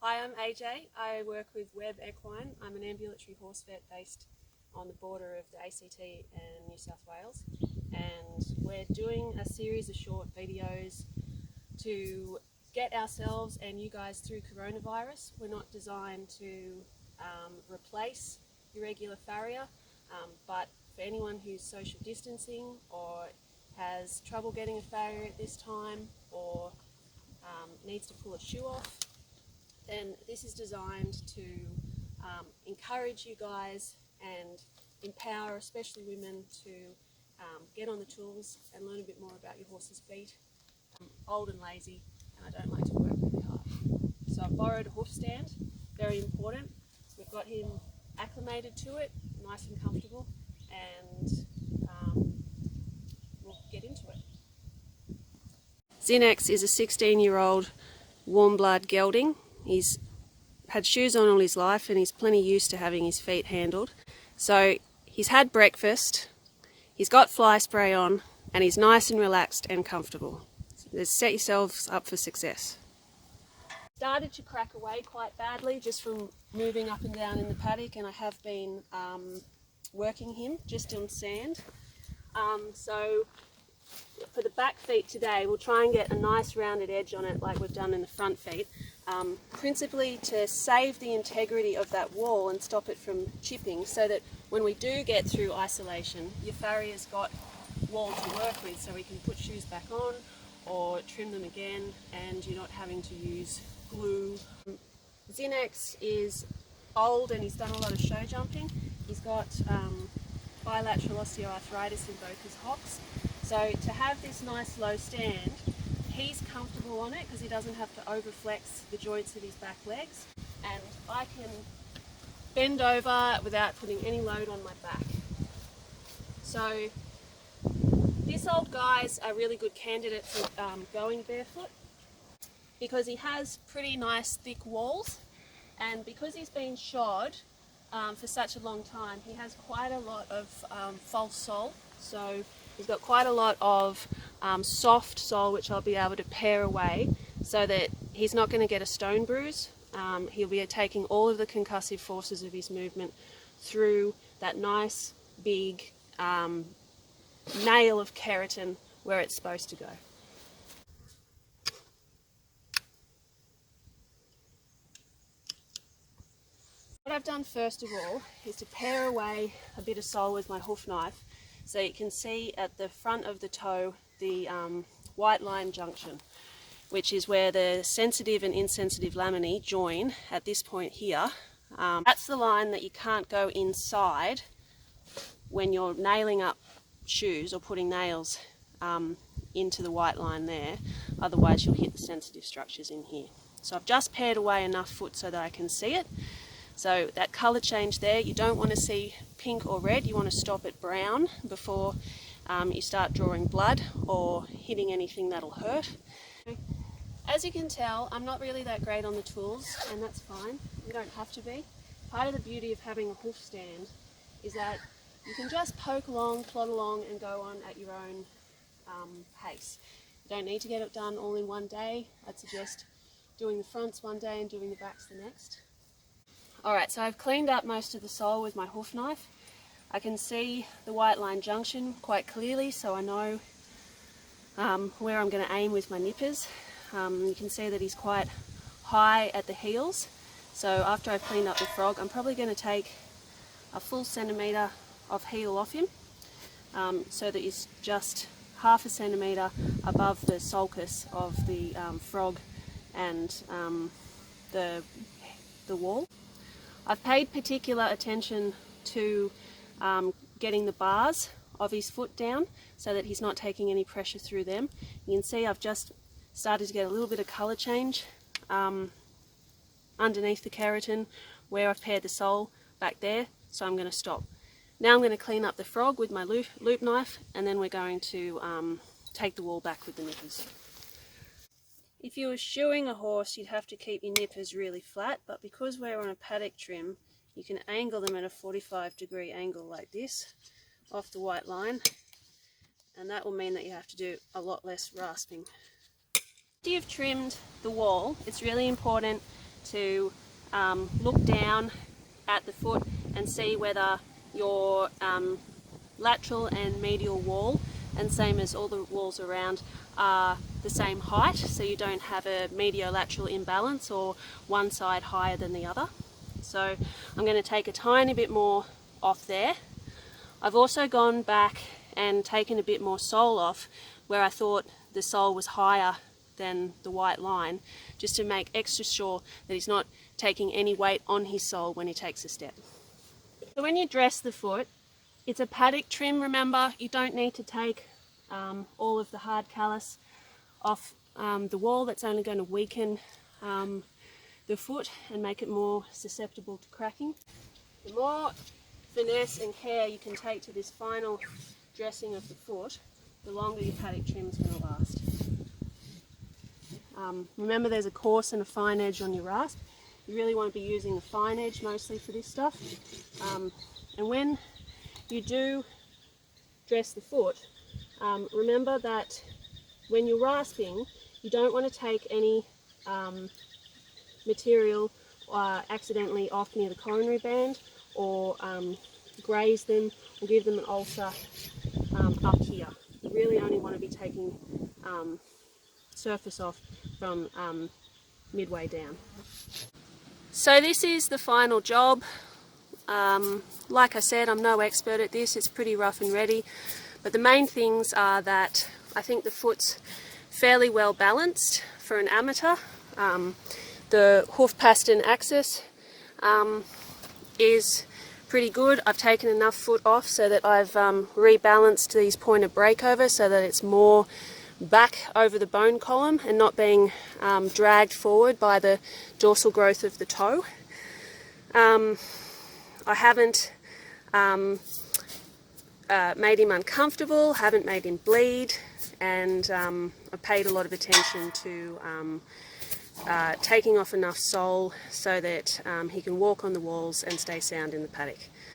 Hi, I'm AJ. I work with Webb Equine. I'm an ambulatory horse vet based on the border of the ACT and New South Wales, and we're doing a series of short videos to get ourselves and you guys through coronavirus. We're not designed to replace your regular farrier, but for anyone who's social distancing or has trouble getting a farrier at this time or needs to pull a shoe off, then this is designed to encourage you guys and empower especially women to get on the tools and learn a bit more about your horse's feet. I'm old and lazy and I don't like to work really hard. So I've borrowed a hoof stand, very important. We've got him acclimated to it, nice and comfortable, and we'll get into it. Zinx is a 16-year-old warm blood gelding. He's had shoes on all his life and he's plenty used to having his feet handled. So he's had breakfast, he's got fly spray on, and he's nice and relaxed and comfortable. So set yourselves up for success. Started to crack away quite badly just from moving up and down in the paddock, and I have been working him just on sand. So for the back feet today, we'll try and get a nice rounded edge on it like we've done in the front feet, principally to save the integrity of that wall and stop it from chipping, so that when we do get through isolation, your farrier's got wall to work with, so we can put shoes back on or trim them again and you're not having to use glue. Zinx is old and he's done a lot of show jumping. He's got bilateral osteoarthritis in both his hocks. So to have this nice low stand, he's comfortable on it because he doesn't have to overflex the joints of his back legs, and I can bend over without putting any load on my back. So this old guy's a really good candidate for going barefoot because he has pretty nice thick walls, and because he's been shod for such a long time, he has quite a lot of false sole. So he's got quite a lot of soft sole which I'll be able to pare away so that he's not going to get a stone bruise. He'll be taking all of the concussive forces of his movement through that nice big nail of keratin where it's supposed to go. What I've done first of all is to pare away a bit of sole with my hoof knife, so you can see at the front of the toe the white line junction, which is where the sensitive and insensitive laminae join at this point here. That's the line that you can't go inside when you're nailing up shoes or putting nails into the white line there, otherwise you'll hit the sensitive structures in here. So I've just pared away enough foot so that I can see it. So that colour change there, you don't want to see pink or red, you want to stop at brown before you start drawing blood or hitting anything that'll hurt. As you can tell, I'm not really that great on the tools, and that's fine, you don't have to be. Part of the beauty of having a hoof stand is that you can just poke along, plod along and go on at your own pace. You don't need to get it done all in one day. I'd suggest doing the fronts one day and doing the backs the next. Alright, so I've cleaned up most of the sole with my hoof knife. I can see the white line junction quite clearly, so I know where I'm going to aim with my nippers. You can see that he's quite high at the heels, so after I've cleaned up the frog, I'm probably going to take a full centimetre of heel off him, so that he's just half a centimetre above the sulcus of the frog and the wall. I've paid particular attention to getting the bars of his foot down so that he's not taking any pressure through them. You can see I've just started to get a little bit of colour change underneath the keratin where I've pared the sole back there, so I'm going to stop. Now I'm going to clean up the frog with my loop knife, and then we're going to take the wall back with the nippers. If you were shoeing a horse, you'd have to keep your nippers really flat, but because we're on a paddock trim, you can angle them at a 45-degree angle like this off the white line, and that will mean that you have to do a lot less rasping. After you've trimmed the wall, it's really important to look down at the foot and see whether your lateral and medial wall, and same as all the walls around, are the same height, so you don't have a mediolateral imbalance or one side higher than the other. So I'm going to take a tiny bit more off there. I've also gone back and taken a bit more sole off where I thought the sole was higher than the white line, just to make extra sure that he's not taking any weight on his sole when he takes a step. So when you dress the foot, it's a paddock trim, remember. You don't need to take all of the hard callus off the wall. That's only going to weaken the foot and make it more susceptible to cracking. The more finesse and care you can take to this final dressing of the foot, the longer your paddock trim is going to last. Remember, there's a coarse and a fine edge on your rasp. You really want to be using the fine edge mostly for this stuff. And when you do dress the foot, remember that when you're rasping, you don't want to take any material accidentally off near the coronary band, or graze them or give them an ulcer up here. You really only want to be taking surface off from midway down. So this is the final job. Like I said, I'm no expert at this, it's pretty rough and ready, but the main things are that I think the foot's fairly well balanced for an amateur. The hoof pastern axis is pretty good. I've taken enough foot off so that I've rebalanced these pointed breakover so that it's more back over the bone column and not being dragged forward by the dorsal growth of the toe. I haven't made him uncomfortable, haven't made him bleed, and I paid a lot of attention to taking off enough sole so that he can walk on the walls and stay sound in the paddock.